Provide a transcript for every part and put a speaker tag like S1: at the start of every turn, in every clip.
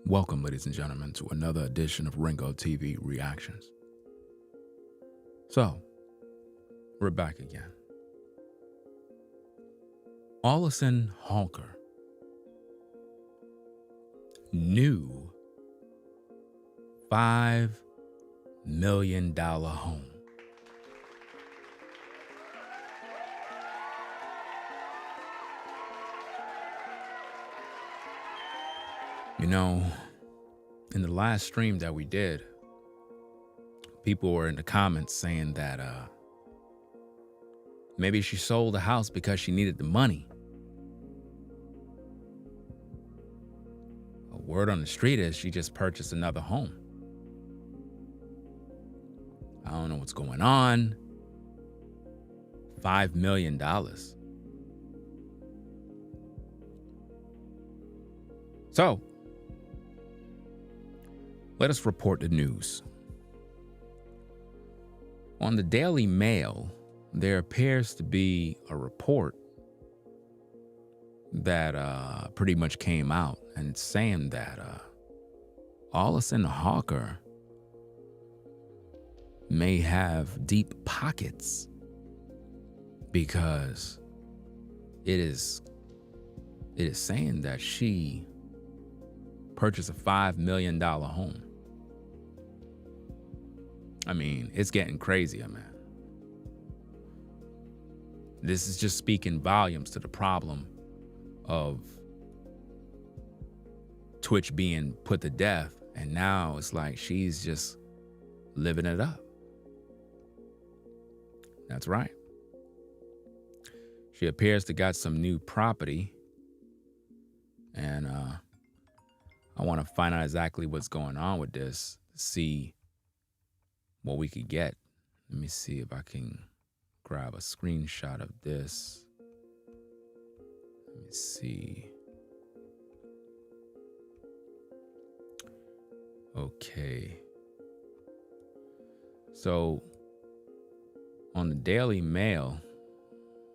S1: Welcome, ladies and gentlemen, to another edition of Ringo TV Reactions. So, we're back again. Allison Holker. New $5 million home. You know, in the last stream that we did, people were in the comments saying that maybe she sold the house because she needed the money. A word on the street is she just purchased another home. I don't know what's going on. $5 million. So, let us report the news. On the Daily Mail, there appears to be a report that pretty much came out, and it's saying that Allison Holker may have deep pockets because it is saying that she purchased a $5 million home. I mean, it's getting crazier, man. This is just speaking volumes to the problem of Twitch being put to death, and now it's like she's just living it up. That's right. She appears to got some new property, and I want to find out exactly what's going on with this, see what we could get. Let me see if I can grab a screenshot of this. Let me see. Okay. So on the Daily Mail,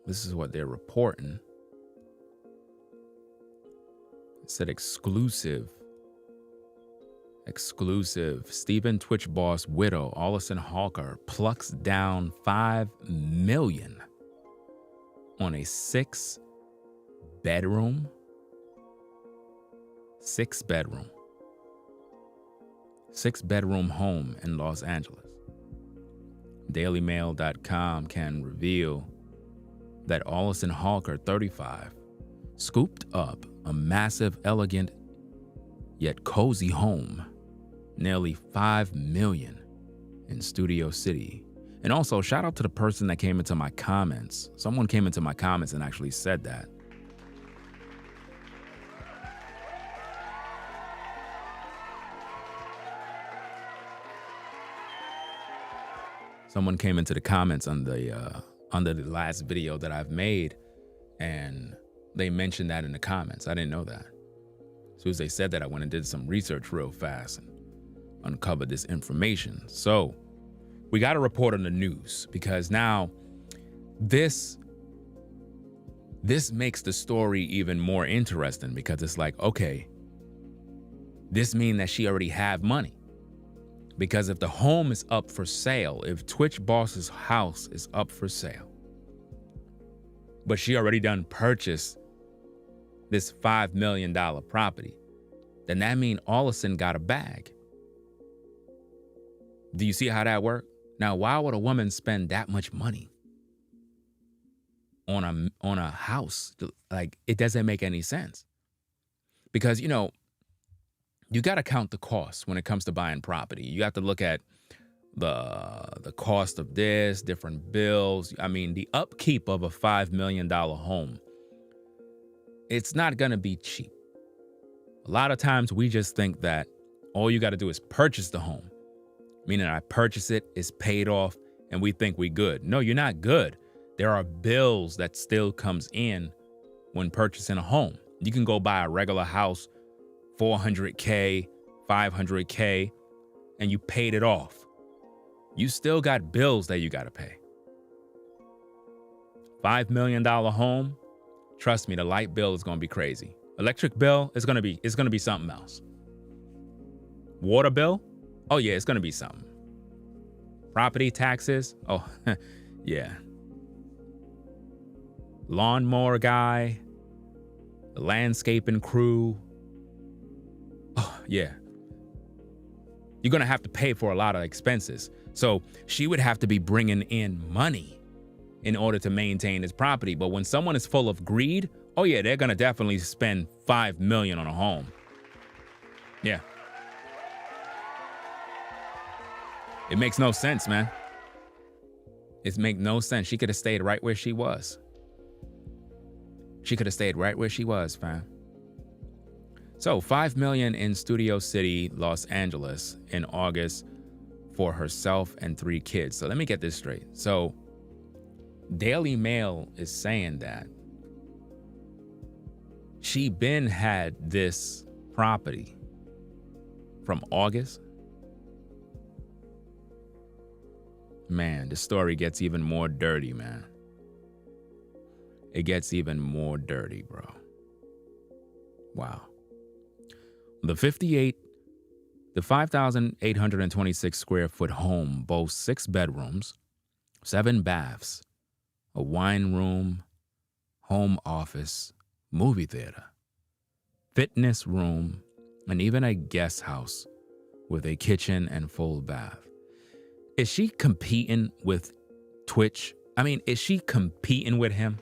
S1: this is what they're reporting. It said exclusive. Stephen Twitch boss widow Allison Holker plucks down $5 million on a six bedroom home in Los Angeles. DailyMail.com can reveal that Allison Holker, 35, scooped up a massive, elegant, yet cozy home, nearly $5 million in Studio City. And also, shout out to the person that came into my comments. Someone came into my comments and actually said that. Someone came into the comments on the under the last video that I've made, and they mentioned that in the comments. I didn't know that. As soon as they said that, I went and did some research real fast and uncovered this information. So we got to report on the news, because now this makes the story even more interesting, because it's like, okay, this means that she already have money. Because if the home is up for sale, if Twitch boss's house is up for sale, but she already done purchased this $5 million property, then that means Allison got a bag. Do you see how that works? Now, why would a woman spend that much money on a house? Like, it doesn't make any sense. Because, you know, you got to count the costs when it comes to buying property. You have to look at the cost of this, different bills. I mean, the upkeep of a $5 million home, it's not going to be cheap. A lot of times we just think that all you got to do is purchase the home, meaning I purchase it, it's paid off, and we think we good. No, you're not good. There are bills that still comes in when purchasing a home. You can go buy a regular house, $400K, $500K, and you paid it off. You still got bills that you got to pay. $5 million home, trust me, the light bill is going to be crazy. Electric bill is going to be something else. Water bill? Oh yeah, it's gonna be something. Property taxes? Oh, yeah. Lawnmower guy, the landscaping crew. Oh, yeah. You're gonna have to pay for a lot of expenses. So she would have to be bringing in money in order to maintain this property. But when someone is full of greed, oh yeah, they're gonna definitely spend $5 million on a home. Yeah. It makes no sense, man. It makes no sense. She could have stayed right where she was. She could have stayed right where she was, fam. So $5 million in Studio City, Los Angeles in August for herself and 3 kids. So let me get this straight. So Daily Mail is saying that she been had this property from August. Man, the story gets even more dirty, man. It gets even more dirty, bro. Wow. The 5,826 square foot home boasts 6 bedrooms, 7 baths, a wine room, home office, movie theater, fitness room, and even a guest house with a kitchen and full bath. Is she competing with tWitch? I mean, is she competing with him?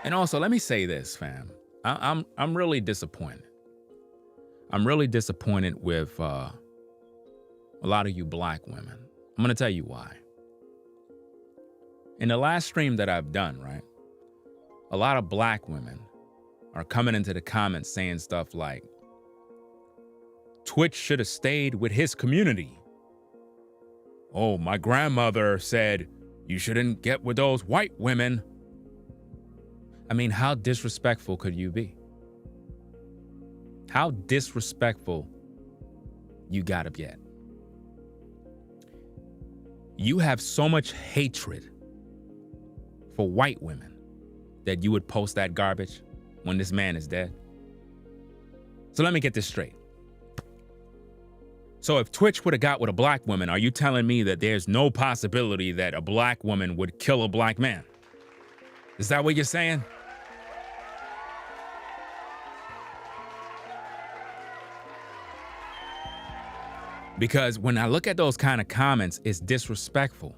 S1: And also, let me say this, fam. I'm really disappointed. I'm really disappointed with a lot of you black women. I'm gonna tell you why. In the last stream that I've done, right, a lot of black women are coming into the comments saying stuff like, tWitch should have stayed with his community. Oh, my grandmother said you shouldn't get with those white women. I mean, how disrespectful could you be? How disrespectful you gotta get? You have so much hatred for white women that you would post that garbage when this man is dead? So let me get this straight. So if tWitch would have got with a black woman, are you telling me that there's no possibility that a black woman would kill a black man? Is that what you're saying? Because when I look at those kind of comments, it's disrespectful.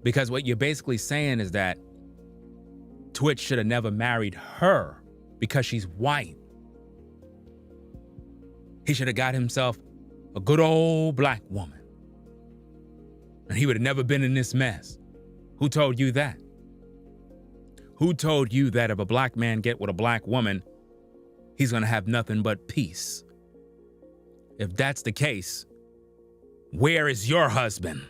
S1: Because what you're basically saying is that tWitch should have never married her because she's white. He should have got himself a good old black woman. And he would have never been in this mess. Who told you that? Who told you that if a black man get with a black woman, he's gonna have nothing but peace? If that's the case, where is your husband?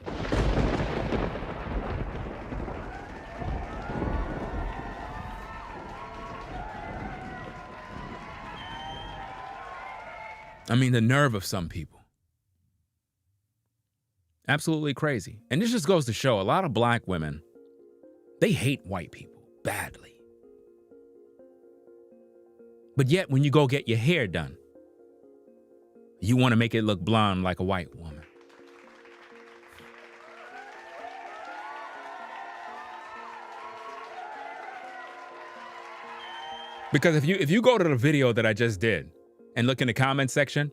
S1: I mean, the nerve of some people. Absolutely crazy. And this just goes to show a lot of black women, they hate white people badly. But yet, when you go get your hair done, you want to make it look blonde like a white woman. Because if you go to the video that I just did and look in the comment section,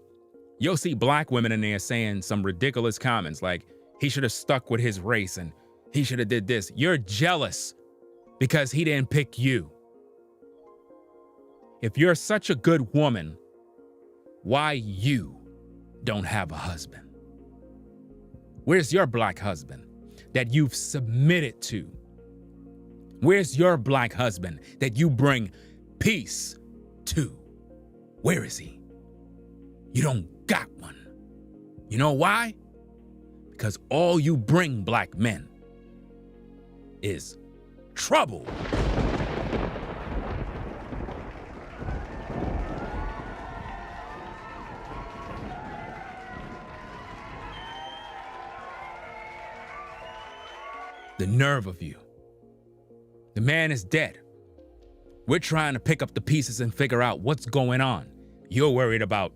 S1: you'll see black women in there saying some ridiculous comments like, he should have stuck with his race and he should have did this. You're jealous because he didn't pick you. If you're such a good woman, why you don't have a husband? Where's your black husband that you've submitted to? Where's your black husband that you bring peace to? Where is he? You don't got one. You know why? Because all you bring, black men, is trouble. The nerve of you. The man is dead. We're trying to pick up the pieces and figure out what's going on. You're worried about,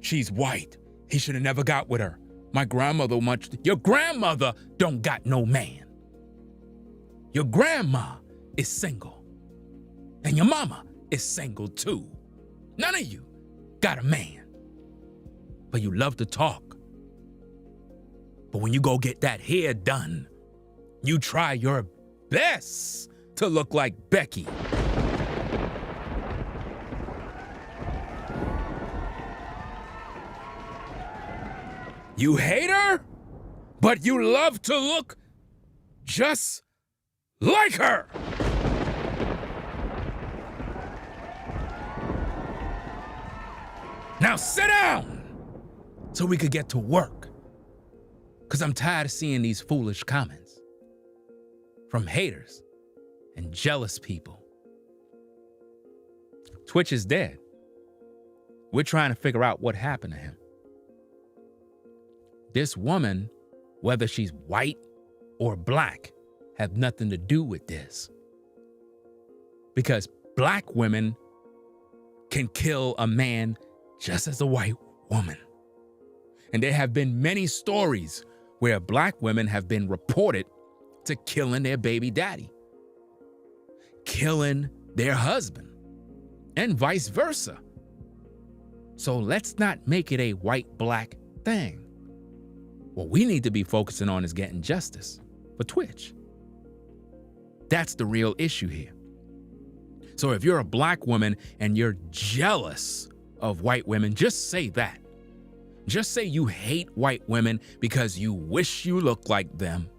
S1: she's white. He should have never got with her. My grandmother your grandmother don't got no man. Your grandma is single. And your mama is single too. None of you got a man. But you love to talk. But when you go get that hair done, you try your best to look like Becky. You hate her, but you love to look just like her. Now sit down so we could get to work. Because I'm tired of seeing these foolish comments from haters and jealous people. Twitch is dead. We're trying to figure out what happened to him. This woman, whether she's white or black, have nothing to do with this. Because black women can kill a man just as a white woman. And there have been many stories where black women have been reported to killing their baby daddy, killing their husband, and vice versa. So let's not make it a white-black thing. What we need to be focusing on is getting justice for Twitch. That's the real issue here. So if you're a black woman and you're jealous of white women, just say that. Just say you hate white women because you wish you looked like them.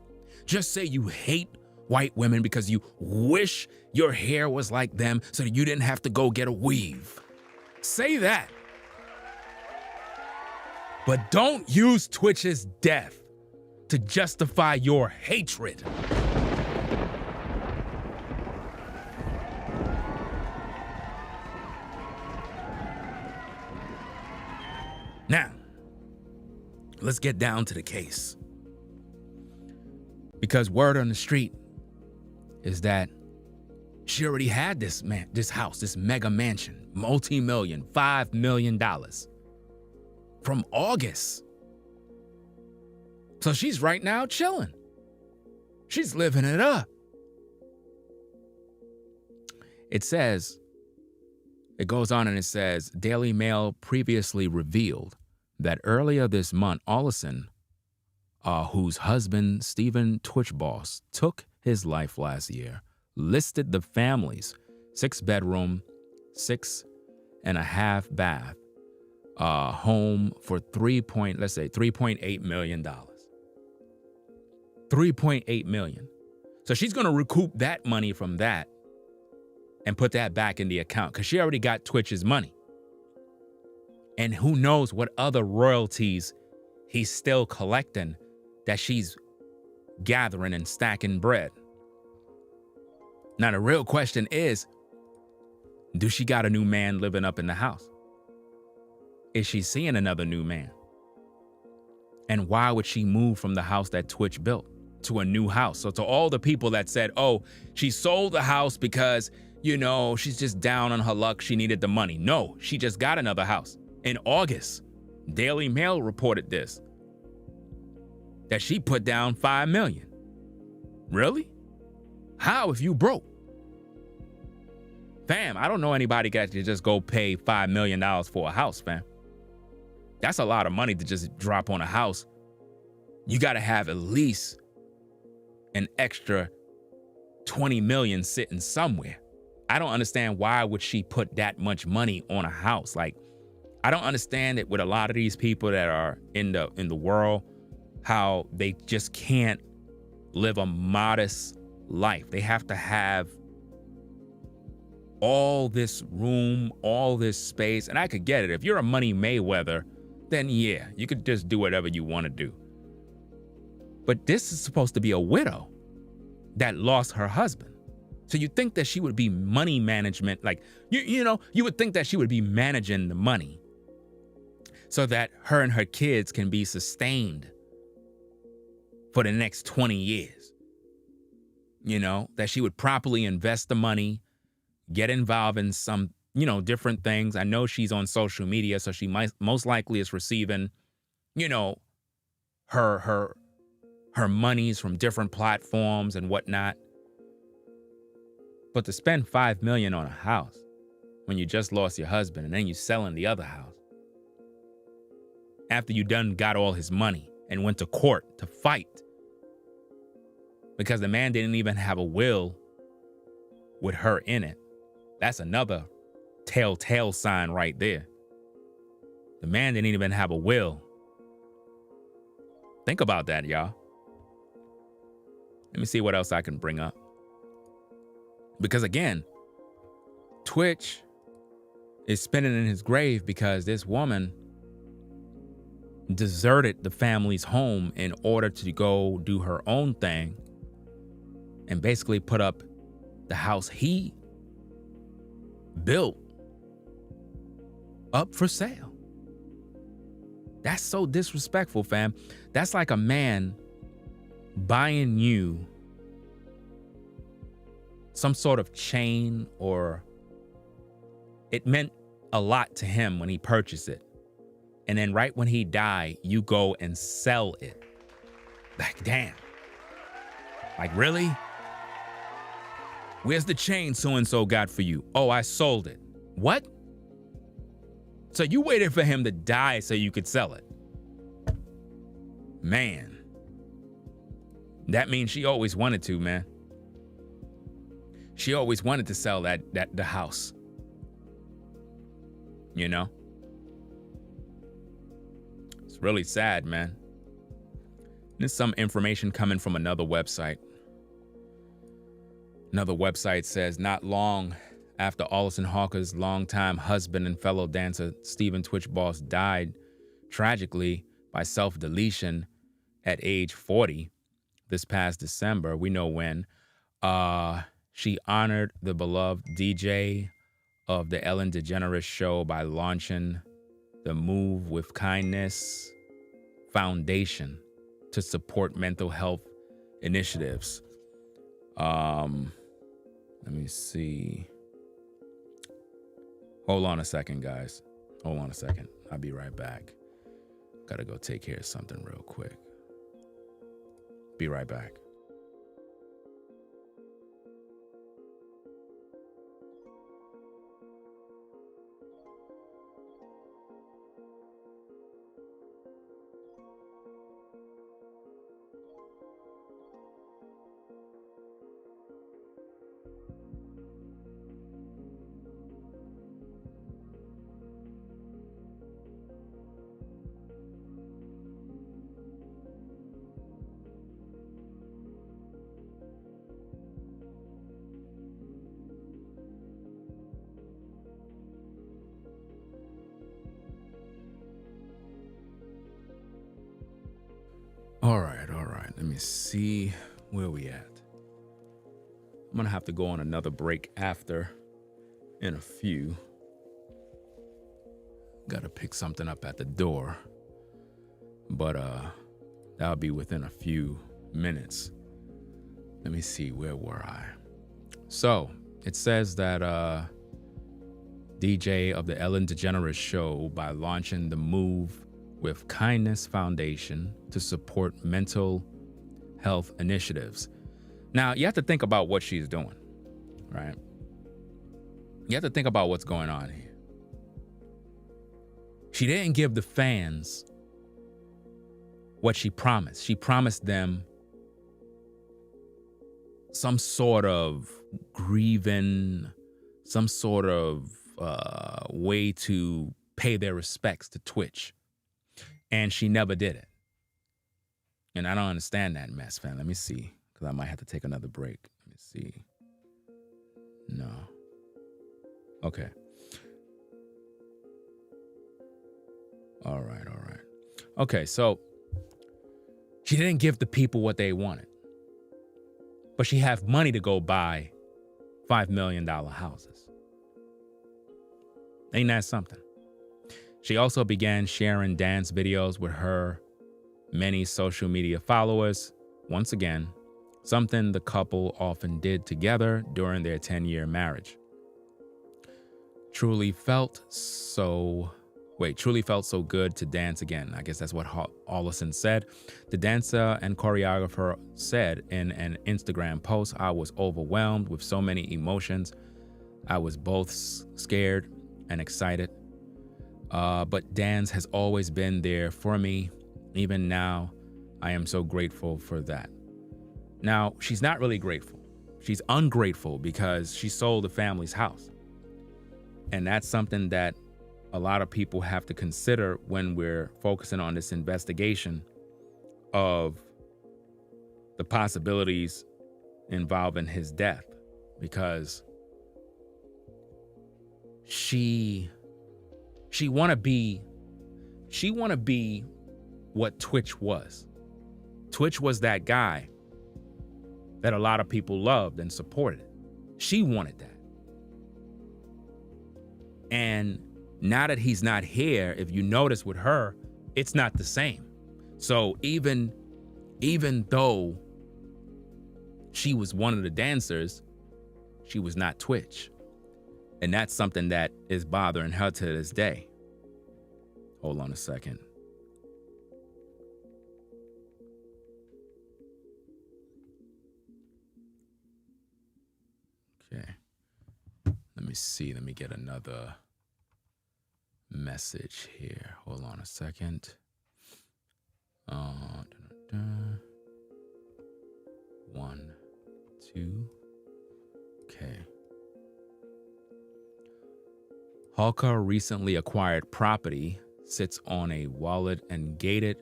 S1: Just say you hate white women because you wish your hair was like them so that you didn't have to go get a weave. Say that. But don't use Twitch's death to justify your hatred. Now, let's get down to the case. Because word on the street is that she already had this house, this mega mansion, multi-million, $5 million from August. So she's right now chilling. She's living it up. It goes on and it says, Daily Mail previously revealed that earlier this month, Allison, whose husband, Stephen Twitch Boss, took his life last year, listed the family's 6-bedroom, 6.5 bath home for $3.8 million. $3.8 million. So she's going to recoup that money from that and put that back in the account because she already got Twitch's money. And who knows what other royalties he's still collecting that she's gathering and stacking bread. Now, the real question is, do she got a new man living up in the house? Is she seeing another new man? And why would she move from the house that Twitch built to a new house? So to all the people that said, oh, she sold the house because, she's just down on her luck, she needed the money. No, she just got another house. In August, Daily Mail reported this, that she put down $5 million. Really? How if you broke? Fam, I don't know anybody that can just go pay $5 million for a house, fam. That's a lot of money to just drop on a house. You got to have at least an extra 20 million sitting somewhere. I don't understand why would she put that much money on a house. Like, I don't understand it with a lot of these people that are in the world, how they just can't live a modest life. They have to have all this room, all this space. And I could get it. If you're a Money Mayweather, then yeah, you could just do whatever you want to do. But this is supposed to be a widow that lost her husband. So you think that she would be money management, like, you would think that she would be managing the money so that her and her kids can be sustained for the next 20 years. That she would properly invest the money, get involved in some, different things. I know she's on social media, so she might most likely is receiving, you know, her her monies from different platforms and whatnot. But to spend $5 million on a house when you just lost your husband and then you selling the other house after you done got all his money and went to court to fight because the man didn't even have a will with her in it. That's another telltale sign right there. The man didn't even have a will. Think about that, y'all. Let me see what else I can bring up. Because again, Twitch is spinning in his grave because this woman deserted the family's home in order to go do her own thing and basically put up the house he built up for sale. That's so disrespectful, fam. That's like a man buying you some sort of chain, or it meant a lot to him when he purchased it. And then right when he died, you go and sell it. Like, damn. Like, really? Where's the chain so-and-so got for you? Oh, I sold it. What? So you waited for him to die so you could sell it? Man. That means she always wanted to, man. She always wanted to sell the house. You know? It's really sad, man. There's some information coming from another website. Another website says, not long after Allison Holker's longtime husband and fellow dancer Stephen Twitch Boss died tragically by self-deletion at age 40 this past December, we know when, she honored the beloved DJ of the Ellen DeGeneres show by launching the Move with Kindness Foundation to support mental health initiatives. Let me see. Hold on a second, guys. Hold on a second. I'll be right back. Gotta go take care of something real quick. Be right back. All right. Let me see where we at. I'm gonna have to go on another break after in a few. Gotta pick something up at the door. But that'll be within a few minutes. Let me see, where were I? So it says that DJ of the Ellen DeGeneres show by launching the Move with Kindness Foundation to support mental health initiatives. Now, you have to think about what she's doing, right? You have to think about what's going on here. She didn't give the fans what she promised. She promised them some sort of grieving, some sort of way to pay their respects to Twitch. And she never did it. And I don't understand that mess, fam. Let me see, because I might have to take another break. Let me see. No. Okay. All right. Okay, so she didn't give the people what they wanted. But she had money to go buy $5 million houses. Ain't that something? She also began sharing dance videos with her many social media followers. Once again, something the couple often did together during their 10-year marriage. Truly felt so good to dance again. I guess that's what Allison said. The dancer and choreographer said in an Instagram post, I was overwhelmed with so many emotions. I was both scared and excited. But dance has always been there for me. Even now, I am so grateful for that. Now, she's not really grateful. She's ungrateful because she sold the family's house. And that's something that a lot of people have to consider when we're focusing on this investigation of the possibilities involving his death, because she want to be what Twitch was. Twitch was that guy that a lot of people loved and supported. She wanted that. And now that he's not here, if you notice with her, it's not the same. So even though she was one of the dancers, she was not Twitch. And that's something that is bothering her to this day. Hold on a second. Okay. Let me see. Let me get another message here. Hold on a second. One, two. Okay. Holker recently acquired property, sits on a walled and gated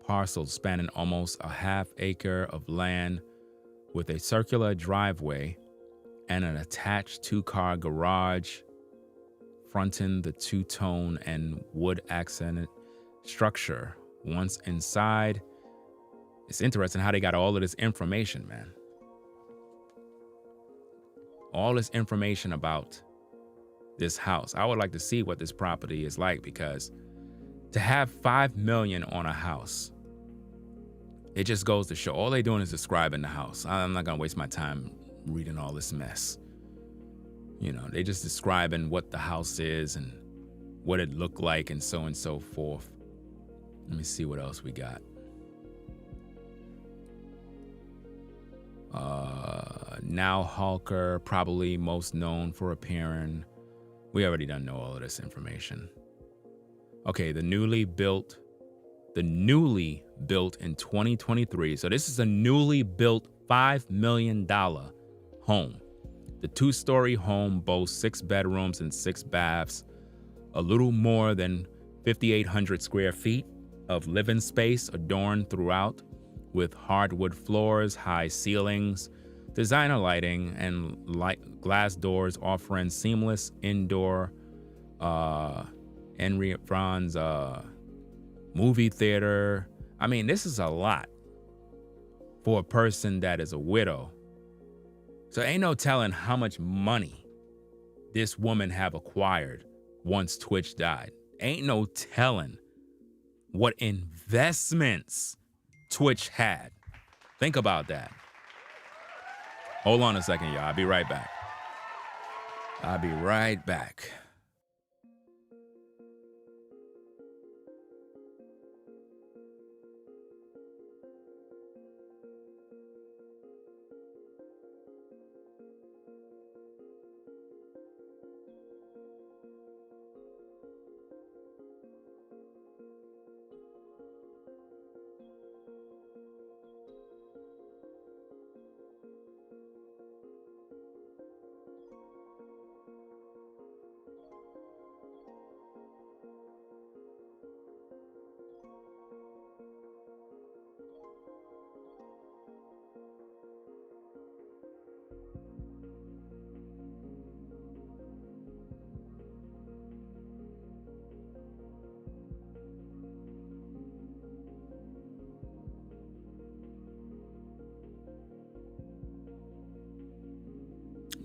S1: parcel spanning almost a half acre of land with a circular driveway and an attached two-car garage fronting the two-tone and wood accented structure. Once inside, it's interesting how they got all of this information, man. All this information about this house. I would like to see what this property is like, because to have $5 million on a house, it just goes to show. All they're doing is describing the house. I'm not gonna waste my time reading all this mess. You know, they just describing what the house is and what it looked like and so forth. Let me see what else we got. Now Holker, probably most known for appearing. We already done know all of this information. Okay, the newly built in 2023. So this is a newly built $5 million home. The two-story home boasts 6 bedrooms and 6 baths, a little more than 5,800 square feet of living space adorned throughout with hardwood floors, high ceilings, designer lighting, and glass doors offering seamless indoor Henry Franz movie theater. I mean, this is a lot for a person that is a widow. So ain't no telling how much money this woman have acquired once Twitch died. Ain't no telling what investments Twitch had. Think about that. Hold on a second, y'all. I'll be right back.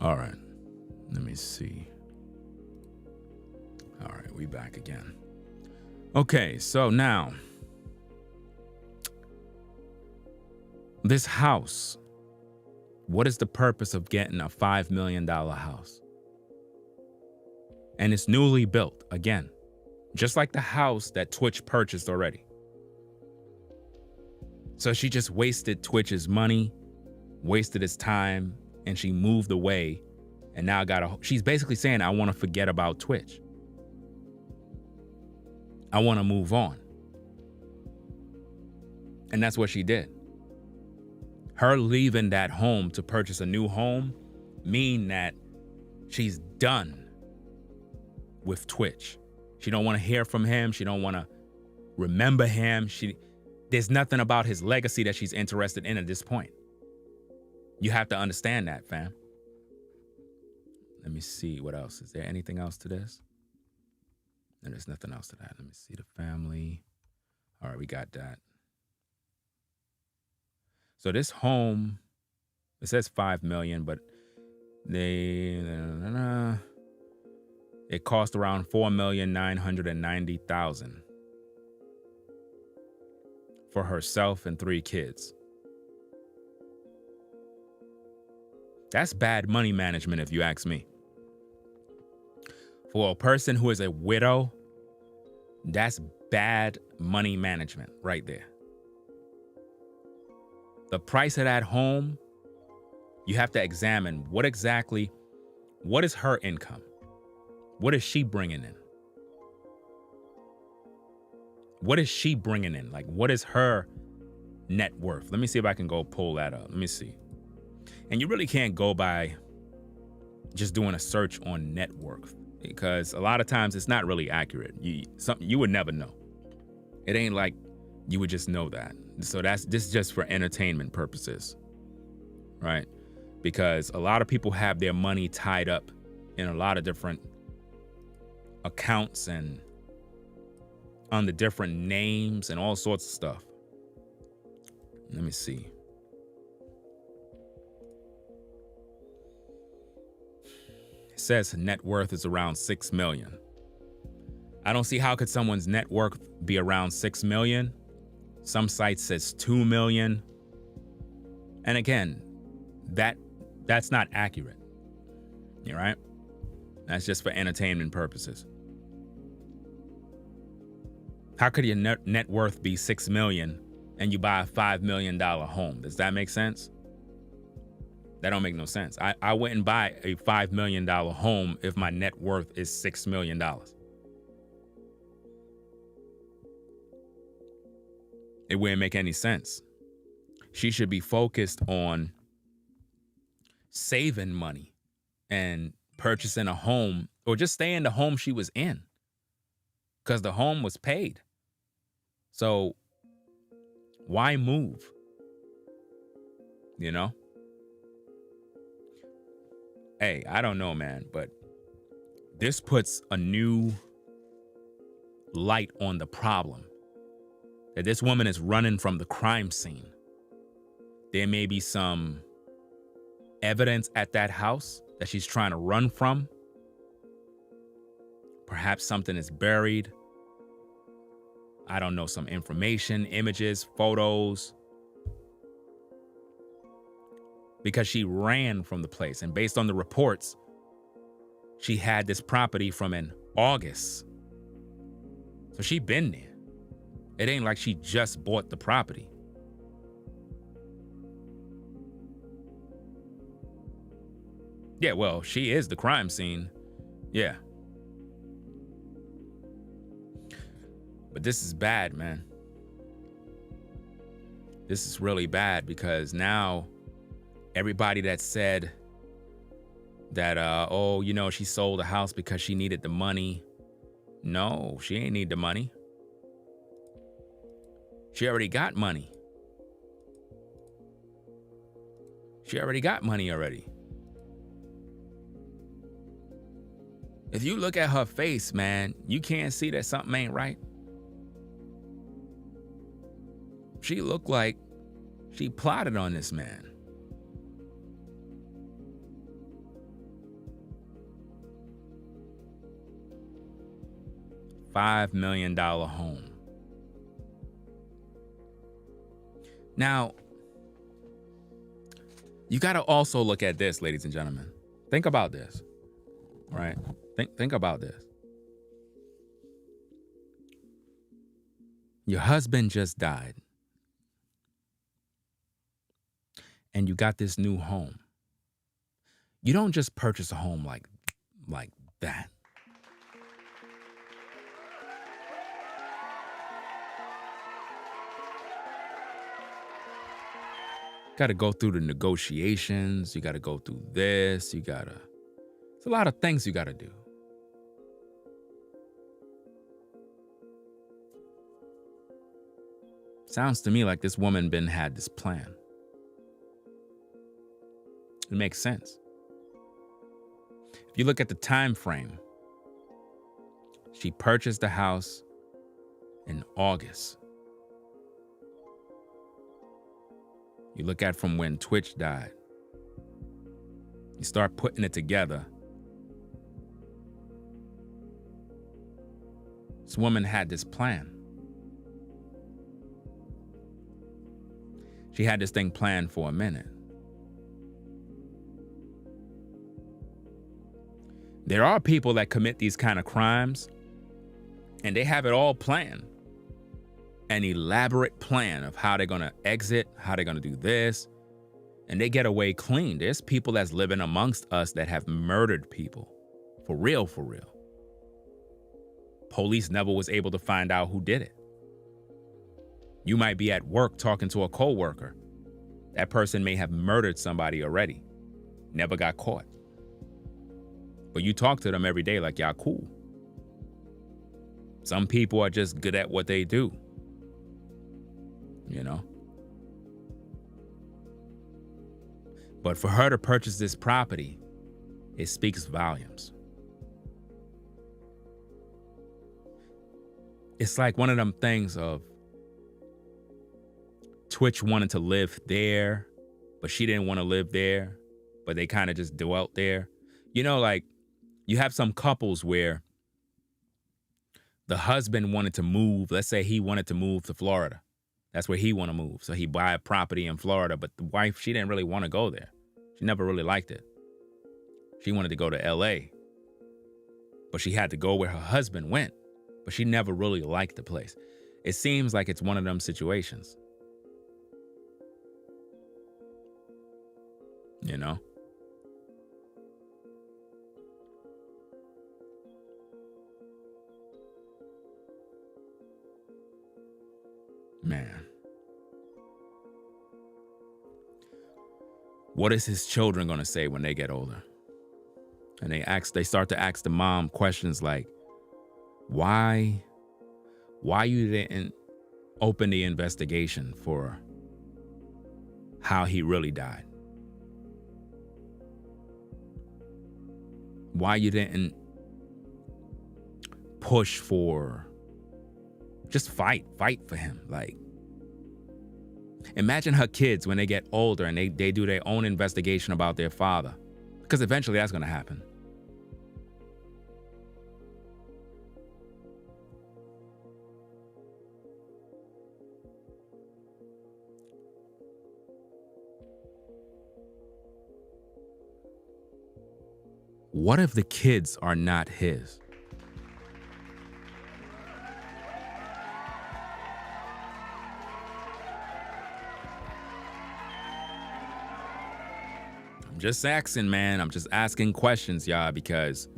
S1: All right, let me see. All right, we back again. Okay, so now, this house, what is the purpose of getting a $5 million house? And it's newly built again, just like the house that tWitch purchased already. So she just wasted tWitch's money, wasted his time, and she moved away. And now she's basically saying, I want to forget about tWitch. I want to move on. And that's what she did. Her leaving that home to purchase a new home mean that she's done with tWitch. She don't want to hear from him. She don't want to remember him. There's nothing about his legacy that she's interested in at this point. You have to understand that, fam. Let me see what else. Is there anything else to this? No, there's nothing else to that. Let me see the family. All right, we got that. So this home, it says $5 million, but it cost around $4,990,000 for herself and 3 kids. That's bad money management, if you ask me. For a person who is a widow, that's bad money management right there. The price of that home, you have to examine what is her income? What is she bringing in? What is she bringing in? Like, what is her net worth? Let me see if I can go pull that up. Let me see. And you really can't go by just doing a search on net worth, because a lot of times it's not really accurate. You would never know. It ain't like you would just know that. So this is just for entertainment purposes, right? Because a lot of people have their money tied up in a lot of different accounts and under different names and all sorts of stuff. Let me see. It says net worth is around 6 million. I don't see how could someone's net worth be around 6 million. Some sites says 2 million. And again, that's not accurate. You right? That's just for entertainment purposes. How could your net worth be 6 million and you buy a $5 million home? Does that make sense? That don't make no sense. I wouldn't buy a $5 million home if my net worth is $6 million. It wouldn't make any sense. She should be focused on saving money and purchasing a home, or just stay in the home she was in, because the home was paid. So why move? You know? Hey, I don't know, man, but this puts a new light on the problem. That this woman is running from the crime scene. There may be some evidence at that house that she's trying to run from. Perhaps something is buried. I don't know, some information, images, photos. Because she ran from the place. And based on the reports, she had this property from in August. So she been there. It ain't like she just bought the property. Yeah, well, she is the crime scene. Yeah. But this is bad, man. This is really bad, because now everybody that said that, she sold a house because she needed the money. No, she ain't need the money. She already got money. She already got money already. If you look at her face, man, you can't see that something ain't right. She looked like she plotted on this man. $5 million home. Now, you got to also look at this, ladies and gentlemen. Think about this, right? Think about this. Your husband just died, and you got this new home. You don't just purchase a home like that. Got to go through the negotiations. You got to go through this. It's a lot of things you got to do. Sounds to me like this woman had this plan. It makes sense. If you look at the time frame, she purchased the house in August. You look at from when Twitch died. You start putting it together. This woman had this plan. She had this thing planned for a minute. There are people that commit these kind of crimes, and they have it all planned. An elaborate plan of how they're going to exit, how they're going to do this, and they get away clean. There's people that's living amongst us that have murdered people. For real, for real. Police never was able to find out who did it. You might be at work talking to a coworker. That person may have murdered somebody already. Never got caught. But you talk to them every day like y'all cool. Some people are just good at what they do. You know? But for her to purchase this property, it speaks volumes. It's like one of them things of Twitch wanted to live there, but she didn't want to live there, but they kind of just dwelt there. You know, like you have some couples where the husband wanted to move. Let's say he wanted to move to Florida. That's where he want to move. So he buy a property in Florida, but the wife, she didn't really want to go there. She never really liked it. She wanted to go to LA, but she had to go where her husband went, but she never really liked the place. It seems like it's one of them situations. You know? Man. What is his children going to say when they get older? And they start to ask the mom questions like, why you didn't open the investigation for how he really died? Why you didn't push for, just fight for him? Like, imagine her kids when they get older and they do their own investigation about their father, because eventually that's going to happen. What if the kids are not his? I'm just asking, man. I'm just asking questions, y'all, because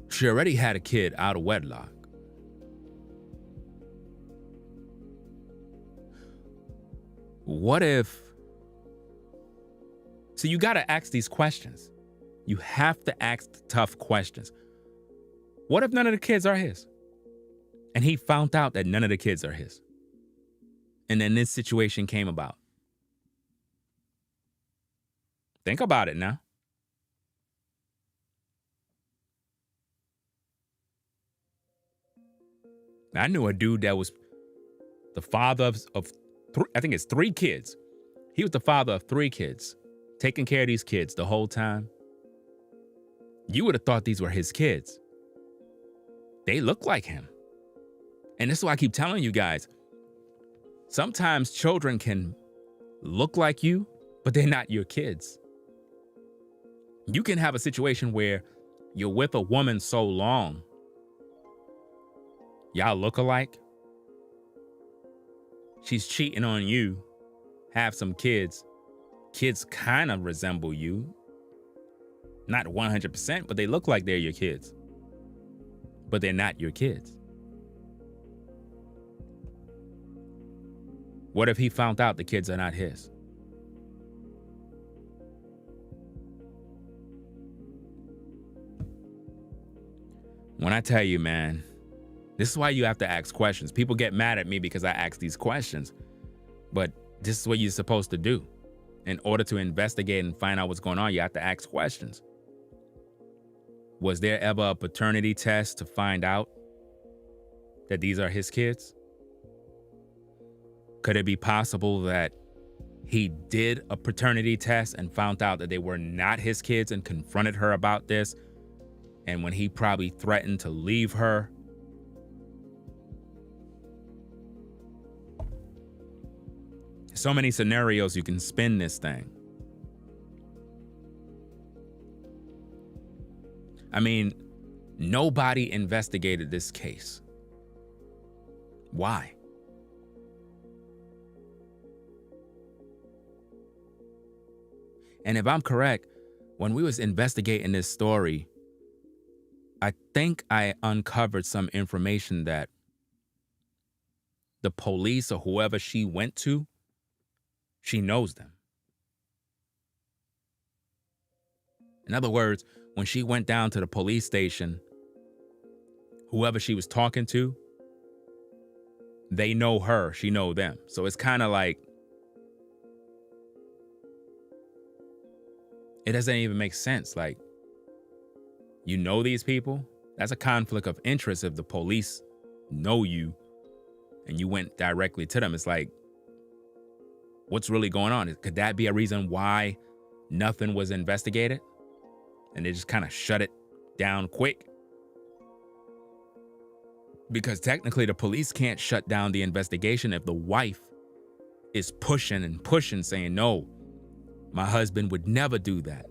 S1: she already had a kid out of wedlock. What if... So you got to ask these questions. You have to ask the tough questions. What if none of the kids are his? And he found out that none of the kids are his. And then this situation came about. Think about it now. I knew a dude that was the father of I think it's 3 kids. He was the father of 3 kids. Taking care of these kids the whole time. You would have thought these were his kids. They look like him. And this is why I keep telling you guys, sometimes children can look like you, but they're not your kids. You can have a situation where you're with a woman so long, y'all look alike. She's cheating on you, have some kids. Kids kind of resemble you. Not 100%, but they look like they're your kids. But they're not your kids. What if he found out the kids are not his? When I tell you, man, this is why you have to ask questions. People get mad at me because I ask these questions, but this is what you're supposed to do. In order to investigate and find out what's going on, you have to ask questions. Was there ever a paternity test to find out that these are his kids? Could it be possible that he did a paternity test and found out that they were not his kids and confronted her about this? And when he probably threatened to leave her, so many scenarios you can spin this thing. I mean, nobody investigated this case. Why? And if I'm correct, when we was investigating this story, I think I uncovered some information that the police or whoever she went to, she knows them. In other words, when she went down to the police station, whoever she was talking to, they know her, she know them. So it's kind of like, it doesn't even make sense. Like, you know these people? That's a conflict of interest if the police know you and you went directly to them. It's like, what's really going on? Could that be a reason why nothing was investigated? And they just kind of shut it down quick? Because technically the police can't shut down the investigation if the wife is pushing and pushing, saying, no, my husband would never do that.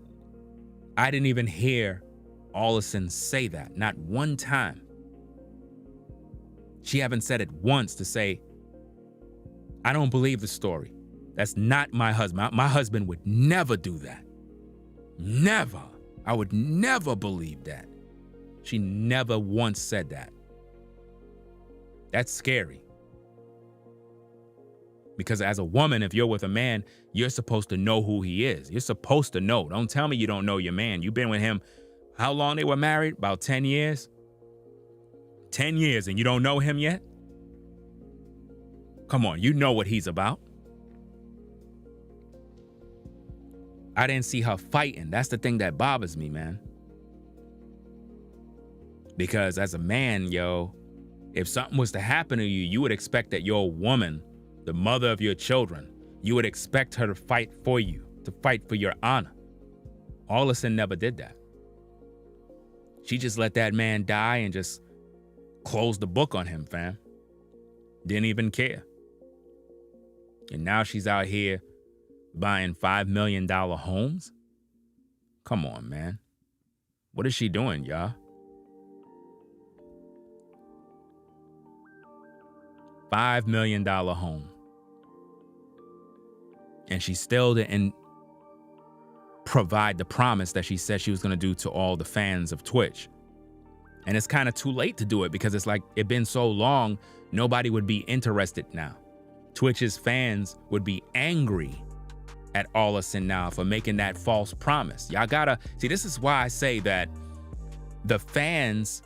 S1: I didn't even hear Allison say that, not one time. She haven't said it once to say, I don't believe the story. That's not my husband. My husband would never do that. Never. I would never believe that. She never once said that. That's scary. Because as a woman, if you're with a man, you're supposed to know who he is. You're supposed to know. Don't tell me you don't know your man. You've been with him. How long they were married? About 10 years? 10 years and you don't know him yet? Come on, you know what he's about. I didn't see her fighting. That's the thing that bothers me, man. Because as a man, yo, if something was to happen to you, you would expect that your woman, the mother of your children, you would expect her to fight for you, to fight for your honor. Allison never did that. She just let that man die and just closed the book on him, fam. Didn't even care. And now she's out here buying $5 million homes? Come on, man. What is she doing, y'all? $5 million home. And she still didn't provide the promise that she said she was going to do to all the fans of Twitch. And it's kind of too late to do it because it's like it's been so long, nobody would be interested now. Twitch's fans would be angry at Allison now for making that false promise. Y'all gotta see, this is why I say that the fans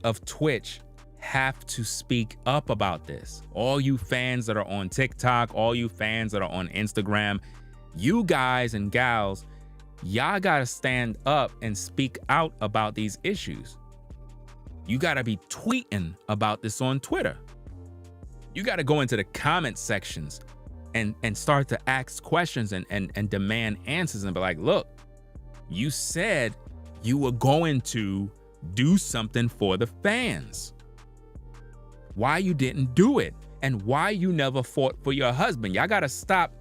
S1: of Twitch have to speak up about this. All you fans that are on TikTok, all you fans that are on Instagram, you guys and gals, y'all gotta stand up and speak out about these issues. You gotta be tweeting about this on Twitter. You gotta go into the comment sections and start to ask questions and demand answers and be like, look, you said you were going to do something for the fans. Why you didn't do it? And why you never fought for your husband? Y'all gotta stop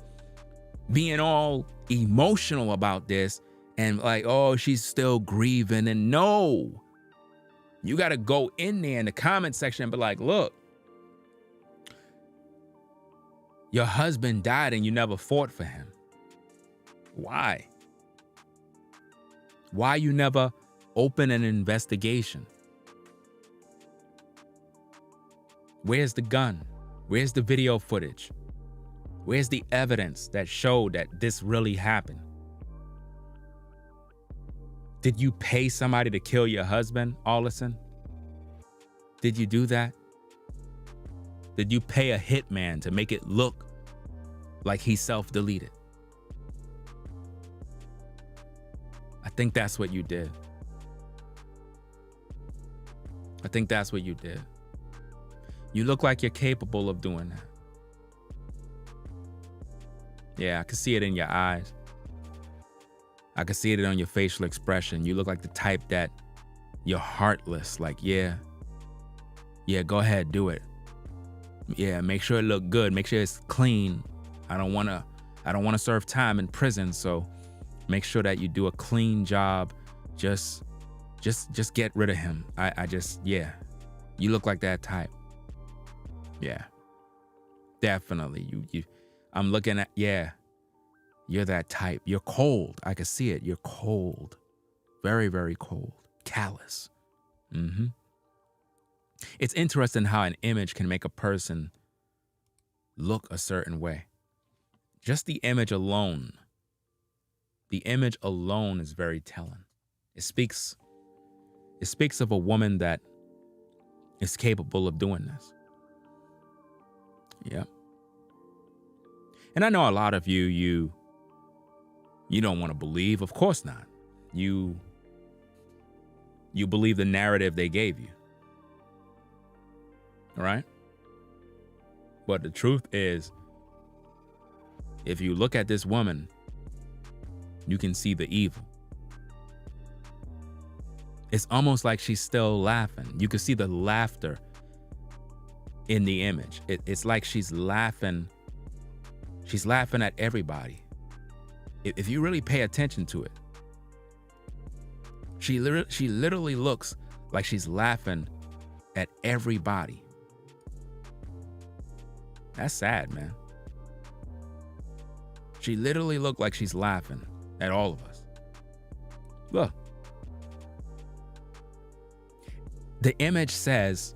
S1: being all emotional about this And like, oh, she's still grieving. And no, you got to go in there in the comment section and be like, look, your husband died and you never fought for him. Why? Why you never open an investigation? Where's the gun? Where's the video footage? Where's the evidence that showed that this really happened? Did you pay somebody to kill your husband, Allison? Did you do that? Did you pay a hitman to make it look like he self-deleted? I think that's what you did. I think that's what you did. You look like you're capable of doing that. Yeah, I can see it in your eyes. I can see it on your facial expression. You look like the type that you're heartless. Like, yeah, go ahead, do it. Yeah, make sure it look good. Make sure it's clean. I don't want to serve time in prison, so make sure that you do a clean job. Just get rid of him. Yeah. You look like that type. Yeah. Definitely. I'm looking at, yeah. You're that type. You're cold. I can see it. You're cold. Very, very cold. Callous. Mm-hmm. It's interesting how an image can make a person look a certain way. Just the image alone. The image alone is very telling. It speaks of a woman that is capable of doing this. Yep. And I know a lot of you don't want to believe. Of course not. You believe the narrative they gave you. All right? But the truth is, if you look at this woman, you can see the evil. It's almost like she's still laughing. You can see the laughter in the image. It's like she's laughing. She's laughing at everybody. If you really pay attention to it, she literally looks like she's laughing at everybody. That's sad, man. She literally looked like she's laughing at all of us. Look. The image says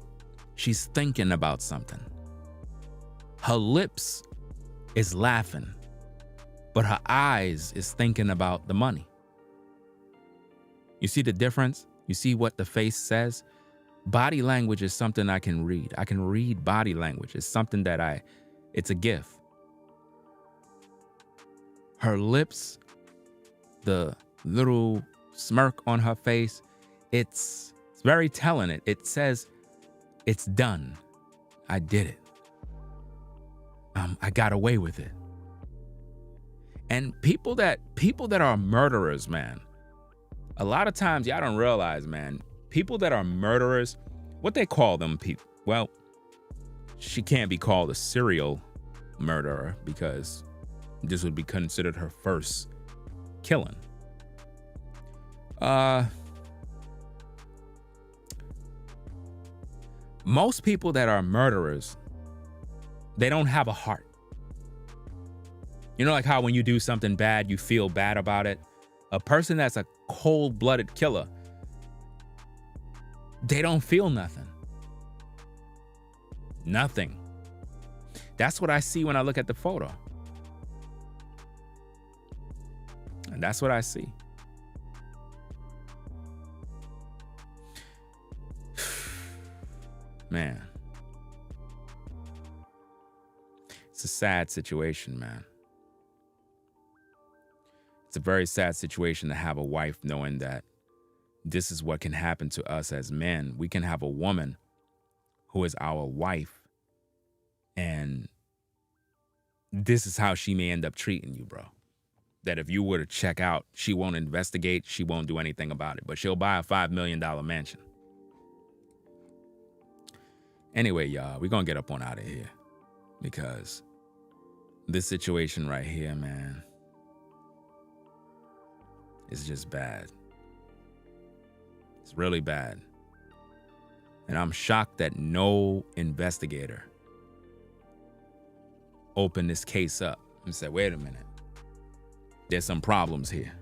S1: she's thinking about something. Her lips is laughing, but her eyes is thinking about the money. You see the difference? You see what the face says? Body language is something I can read. I can read body language. It's something that it's a gift. Her lips, the little smirk on her face, it's very telling. It says, it's done. I did it. I got away with it. And people that are murderers, man, a lot of times y'all don't realize, man, people that are murderers, what they call them people, well, she can't be called a serial murderer because this would be considered her first killing. Most people that are murderers, they don't have a heart. You know, like how when you do something bad, you feel bad about it? A person that's a cold-blooded killer, they don't feel nothing. Nothing. That's what I see when I look at the photo. And that's what I see. Man. It's a sad situation, man. It's a very sad situation to have a wife knowing that this is what can happen to us as men. We can have a woman who is our wife, and this is how she may end up treating you, bro. That if you were to check out, she won't investigate, she won't do anything about it, but she'll buy a $5 million mansion. Anyway, y'all, we're gonna get up on out of here because this situation right here, man, is just bad. It's really bad. And I'm shocked that no investigator opened this case up and said, wait a minute, there's some problems here.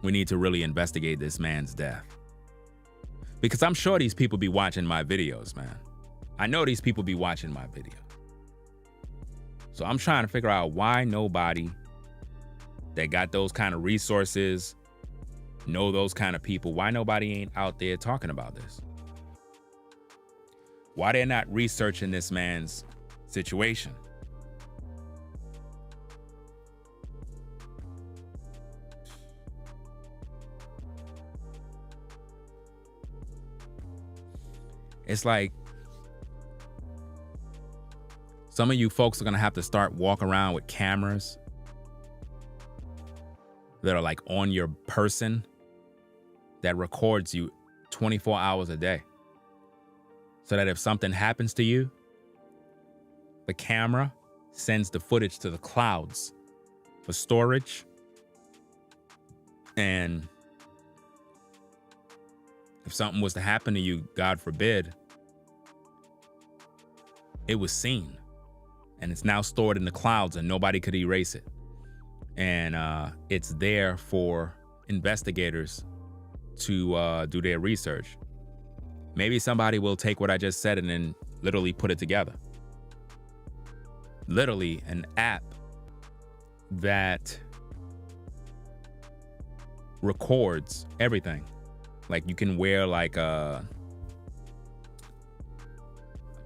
S1: We need to really investigate this man's death. Because I'm sure these people be watching my videos, man. I know these people be watching my video. So I'm trying to figure out why nobody that got those kind of resources, know those kind of people, why nobody ain't out there talking about this? Why they're not researching this man's situation? It's like some of you folks are gonna have to start walking around with cameras that are like on your person that records you 24 hours a day. So that if something happens to you, the camera sends the footage to the clouds for storage. And if something was to happen to you, God forbid, it was seen. And it's now stored in the clouds and nobody could erase it. And it's there for investigators to do their research. Maybe somebody will take what I just said and then literally put it together. Literally an app that records everything. Like you can wear like a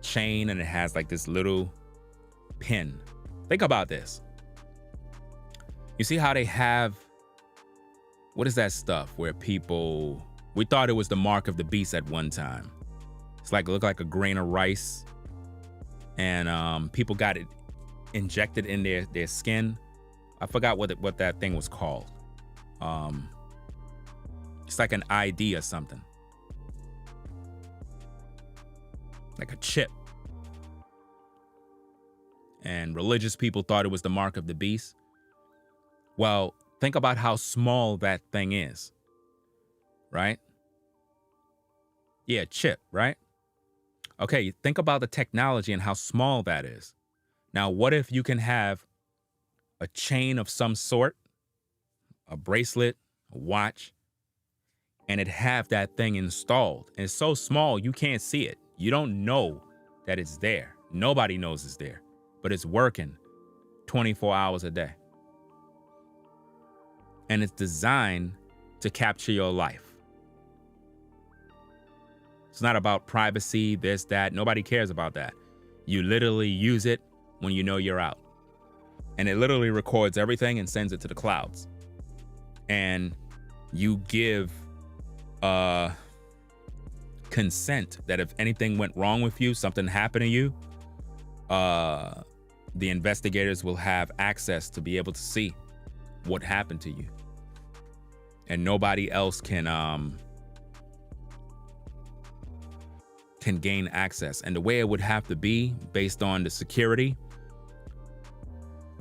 S1: chain and it has like this little pin. Think about this. You see how they have, what is that stuff where people, we thought it was the mark of the beast at one time. It's like, look like a grain of rice. And people got it injected in their skin. I forgot what that thing was called. It's like an ID or something. Like a chip. And religious people thought it was the mark of the beast. Well, think about how small that thing is. Right? Yeah, chip, right? Okay, think about the technology and how small that is. Now, what if you can have a chain of some sort, a bracelet, a watch, and it have that thing installed? And it's so small, you can't see it. You don't know that it's there. Nobody knows it's there, but it's working 24 hours a day. And it's designed to capture your life. It's not about privacy, this, that. Nobody cares about that. You literally use it when you know you're out. And it literally records everything and sends it to the clouds. And you give consent that if anything went wrong with you, something happened to you, the investigators will have access to be able to see what happened to you. And nobody else can gain access. And the way it would have to be based on the security,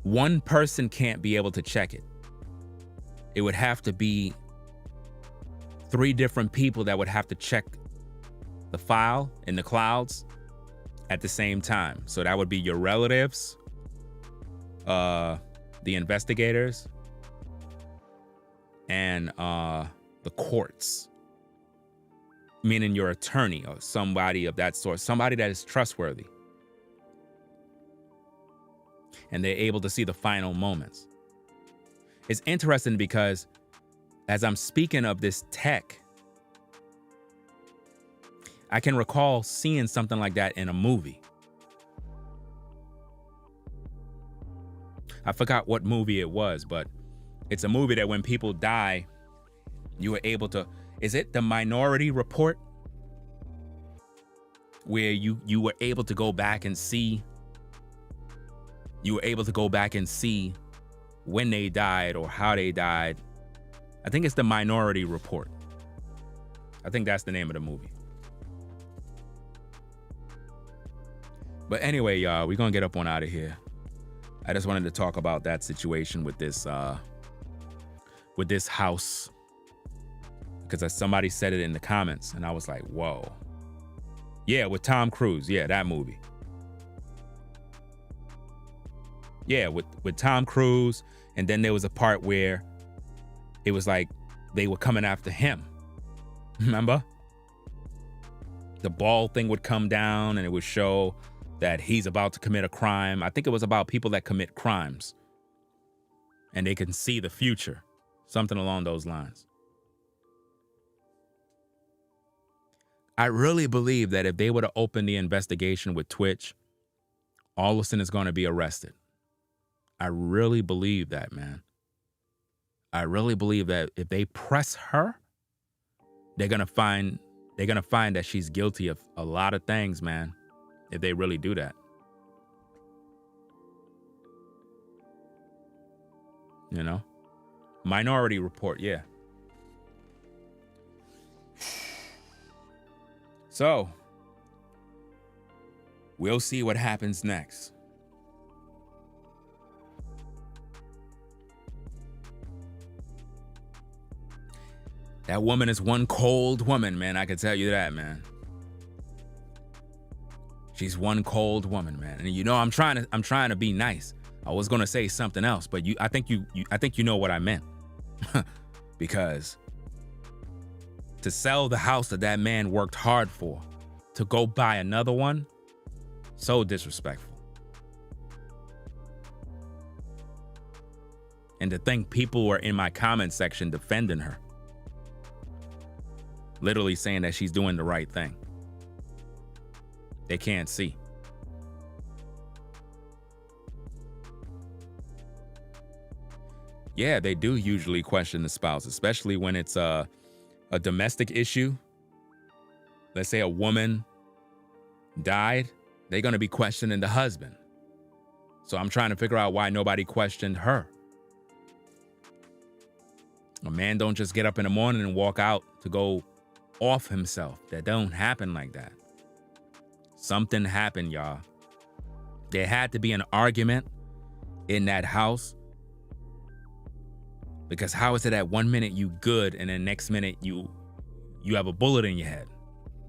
S1: one person can't be able to check it. It would have to be 3 different people that would have to check the file in the clouds at the same time. So that would be your relatives, the investigators, and the courts. Meaning your attorney or somebody of that sort, somebody that is trustworthy. And they're able to see the final moments. It's interesting because as I'm speaking of this tech, I can recall seeing something like that in a movie. I forgot what movie it was, but it's a movie that when people die, you were able to, is it the Minority Report? Where you were able to go back and see, when they died or how they died. I think it's the Minority Report. I think that's the name of the movie. But anyway, y'all, we're gonna get up on out of here. I just wanted to talk about that situation with this with this house, because somebody said it in the comments, and I was like, whoa. Yeah, with Tom Cruise. Yeah, that movie. Yeah, with Tom Cruise. And then there was a part where it was like they were coming after him. Remember? The ball thing would come down and it would show that he's about to commit a crime. I think it was about people that commit crimes. And they can see the future. Something along those lines. I really believe that if they were to open the investigation with Twitch, Allison is going to be arrested. I really believe that, man. I really believe that if they press her, they're going to find that she's guilty of a lot of things, man, if they really do that. You know? Minority Report, yeah. So, we'll see what happens next. That woman is one cold woman, man. I can tell you that, man. She's one cold woman, man. And you know, I'm trying to be nice. I was gonna say something else, but I think you know what I meant. Because to sell the house that man worked hard for, to go buy another one, so disrespectful. And to think people were in my comment section defending her. Literally saying that she's doing the right thing. They can't see. Yeah, they do usually question the spouse, especially when it's a domestic issue. Let's say a woman died, they're going to be questioning the husband. So I'm trying to figure out why nobody questioned her. A man don't just get up in the morning and walk out to go off himself. That don't happen like that. Something happened, y'all. There had to be an argument in that house. Because how is it that 1 minute you good and then next minute you have a bullet in your head?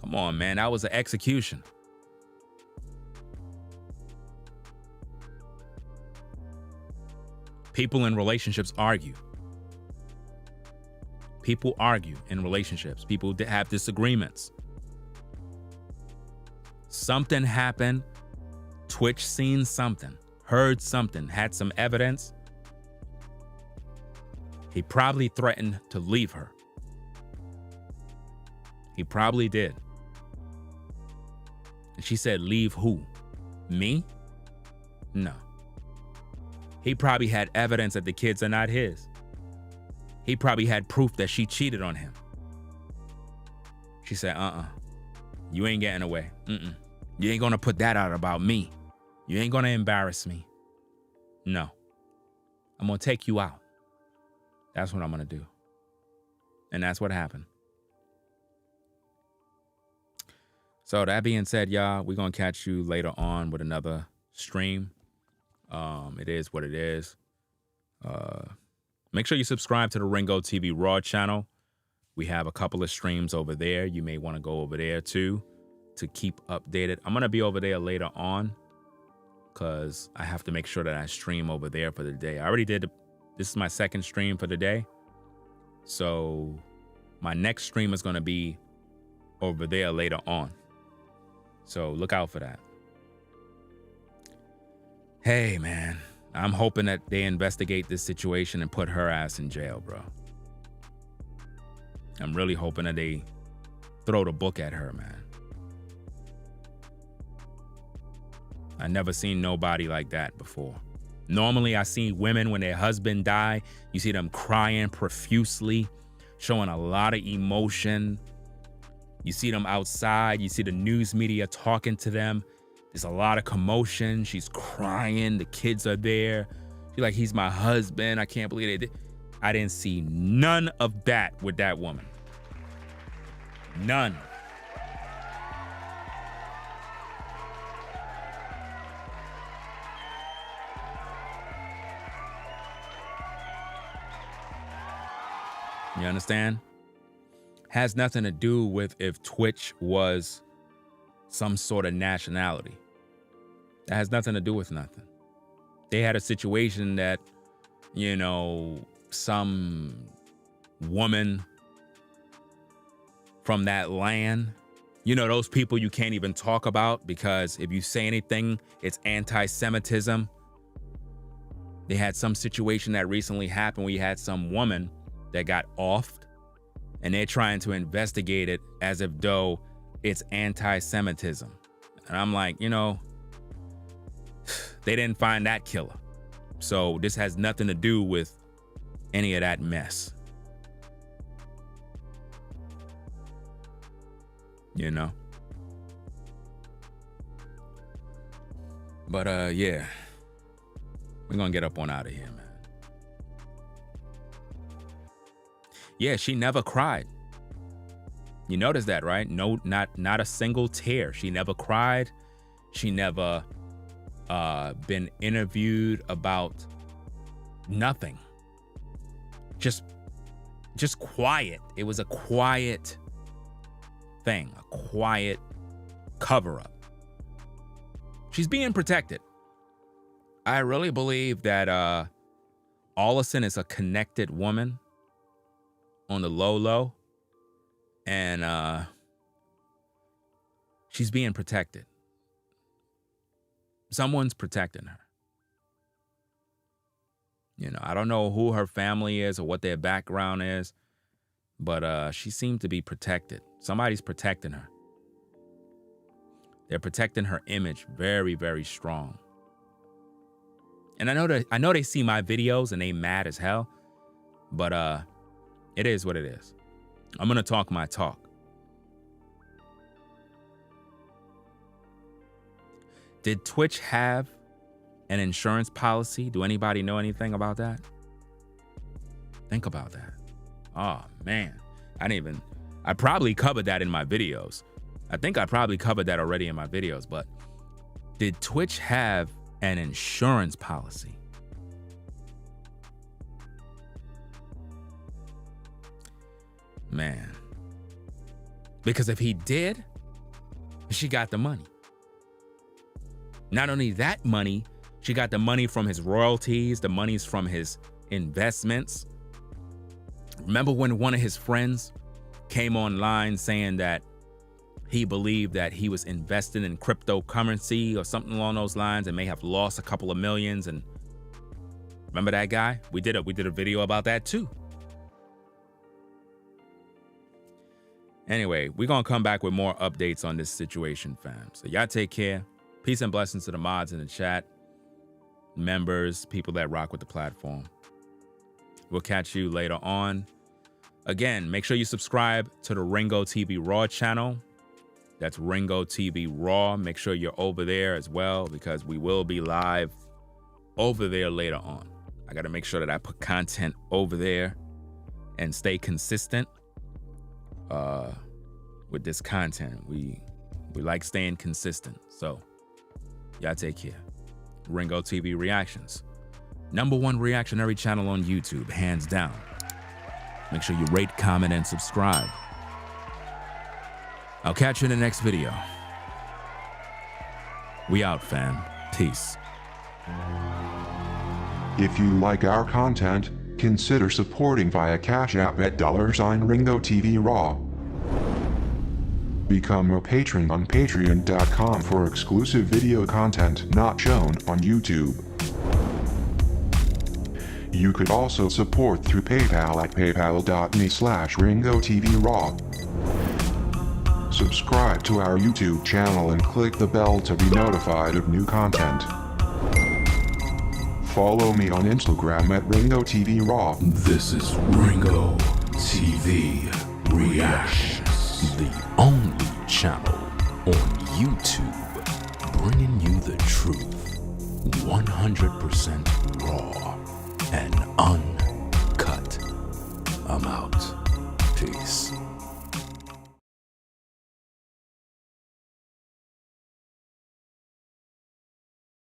S1: Come on, man. That was an execution. People in relationships argue. People argue in relationships. People have disagreements. Something happened. Twitch seen something, heard something, had some evidence. He probably threatened to leave her. He probably did. And she said, leave who? Me? No. He probably had evidence that the kids are not his. He probably had proof that she cheated on him. She said, you ain't getting away. You ain't gonna put that out about me. You ain't gonna embarrass me. No. I'm gonna take you out. That's what I'm gonna do. And that's what happened. So that being said, y'all, we're gonna catch you later on with another stream. It is what it is. Make sure you subscribe to the Ringo TV Raw channel. We have a couple of streams over there. You may want to go over there too to keep updated. I'm gonna be over there later on because I have to make sure that I stream over there for the day. I already did. This is my second stream for the day. So my next stream is going to be over there later on. So look out for that. Hey, man, I'm hoping that they investigate this situation and put her ass in jail, bro. I'm really hoping that they throw the book at her, man. I never seen nobody like that before. Normally, I see women when their husband die, you see them crying profusely, showing a lot of emotion. You see them outside, you see the news media talking to them. There's a lot of commotion. She's crying, the kids are there. She's like, he's my husband. I can't believe it. I didn't see none of that with that woman. None. You understand? Has nothing to do with if Twitch was some sort of nationality. That has nothing to do with nothing. They had a situation that, you know, some woman from that land, you know, those people you can't even talk about because if you say anything, it's anti-Semitism. They had some situation that recently happened where you had some woman that got offed and they're trying to investigate it as if though it's anti-Semitism. And I'm like, you know, they didn't find that killer. So this has nothing to do with any of that mess. You know? But yeah. We're gonna get up on out of here, man. Yeah, she never cried. You notice that, right? No, not a single tear. She never cried. She never been interviewed about nothing. Just quiet. It was a quiet thing, a quiet cover-up. She's being protected. I really believe that Allison is a connected woman on the low, and she's being protected. Someone's protecting her. You know, I don't know who her family is or what their background is, but she seemed to be protected. Somebody's protecting her. They're protecting her image very, very strong. And I know they see my videos and they mad as hell, but it is what it is. I'm gonna talk my talk. Did Twitch have an insurance policy? Do anybody know anything about that? Think about that. Oh man, I probably covered that in my videos. I think I probably covered that already in my videos, but did Twitch have an insurance policy? Man. Because if he did, she got the money. Not only that money, she got the money from his royalties, the monies from his investments. Remember when one of his friends came online saying that he believed that he was investing in cryptocurrency or something along those lines and may have lost a couple of millions? And remember that guy? We did a video about that too. Anyway, we're gonna come back with more updates on this situation, fam. So y'all take care. Peace and blessings to the mods in the chat, members, people that rock with the platform. We'll catch you later on. Again, make sure you subscribe to the Ringo TV Raw channel. That's Ringo TV Raw. Make sure you're over there as well because we will be live over there later on. I got to make sure that I put content over there and stay consistent with this content. We like staying consistent. So y'all take care. Ringo TV Reactions. #1 reactionary channel on YouTube, hands down. Make sure you rate, comment, and subscribe. I'll catch you in the next video. We out, fam. Peace.
S2: If you like our content, consider supporting via Cash App at $Ringo TV Raw. Become a patron on patreon.com for exclusive video content not shown on YouTube. You could also support through PayPal at paypal.me/Ringo TV Raw. Subscribe to our YouTube channel and click the bell to be notified of new content. Follow me on Instagram at Ringo TV Raw.
S3: This is Ringo TV Reactions, the only channel on YouTube bringing you the truth 100% raw and uncut. I'm out. Peace.